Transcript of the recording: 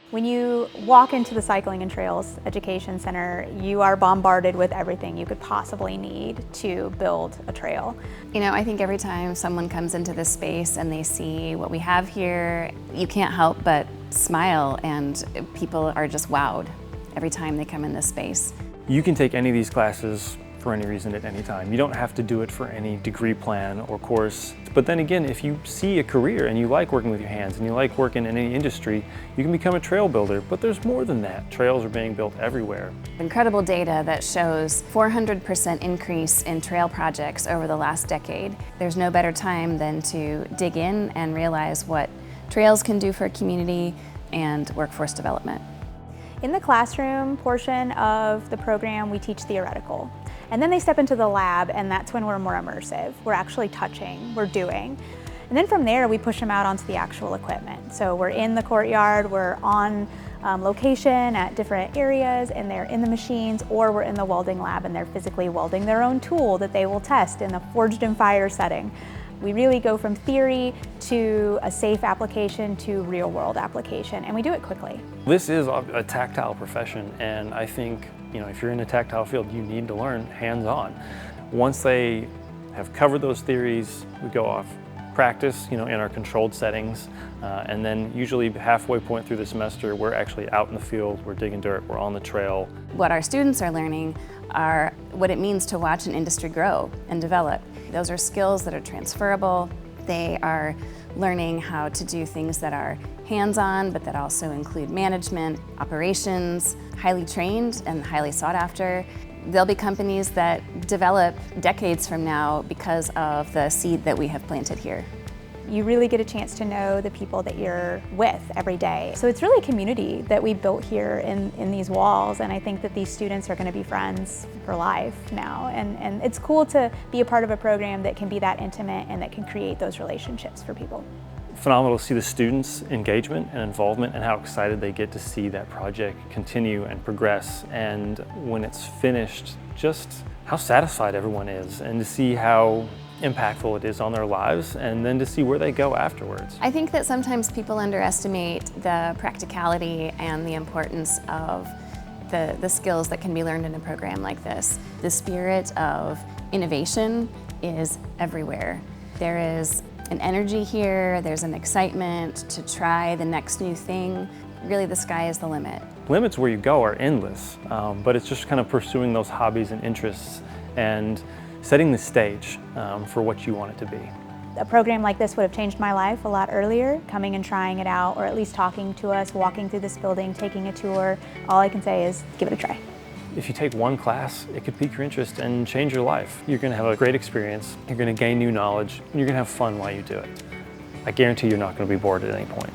When you walk into the Cycling and Trails Education Center, you are bombarded with everything you could possibly need to build a trail. You know, I think every time someone comes into this space and they see what we have here, you can't help but smile, and people are just wowed every time they come in this space. You can take any of these classes for any reason at any time. You don't have to do it for any degree plan or course. But then again, if you see a career and you like working with your hands and you like working in any industry, you can become a trail builder. But there's more than that. Trails are being built everywhere. Incredible data that shows 400% increase in trail projects over the last decade. There's no better time than to dig in and realize what trails can do for a community and workforce development. In the classroom portion of the program, we teach theoretical. And then they step into the lab, and that's when we're more immersive. We're actually touching, we're doing. And then from there, we push them out onto the actual equipment. So we're in the courtyard, we're on location at different areas, and they're in the machines, or we're in the welding lab and they're physically welding their own tool that they will test in a forged in fire setting. We really go from theory to a safe application to real world application, and we do it quickly. This is a tactile profession, and I think, you know, if you're in a tactile field, you need to learn hands-on. Once they have covered those theories, we go off practice, you know, in our controlled settings, and then usually halfway point through the semester, we're actually out in the field, we're digging dirt, we're on the trail. What our students are learning are what it means to watch an industry grow and develop. Those are skills that are transferable. They are learning how to do things that are hands-on, but that also include management, operations, highly trained and highly sought after. There'll be companies that develop decades from now because of the seed that we have planted here. You really get a chance to know the people that you're with every day. So it's really a community that we built here in these walls, and I think that these students are going to be friends for life now. And it's cool to be a part of a program that can be that intimate and that can create those relationships for people. Phenomenal to see the students' engagement and involvement and how excited they get to see that project continue and progress. And when it's finished, just how satisfied everyone is, and to see how impactful it is on their lives, and then to see where they go afterwards. I think that sometimes people underestimate the practicality and the importance of the skills that can be learned in a program like this. The spirit of innovation is everywhere. There is an energy here, there's an excitement to try the next new thing. Really, the sky is the limit. Limits where you go are endless, but it's just kind of pursuing those hobbies and interests and setting the stage for what you want it to be. A program like this would have changed my life a lot earlier, coming and trying it out, or at least talking to us, walking through this building, taking a tour. All I can say is give it a try. If you take one class, it could pique your interest and change your life. You're going to have a great experience, you're going to gain new knowledge, and you're going to have fun while you do it. I guarantee you're not going to be bored at any point.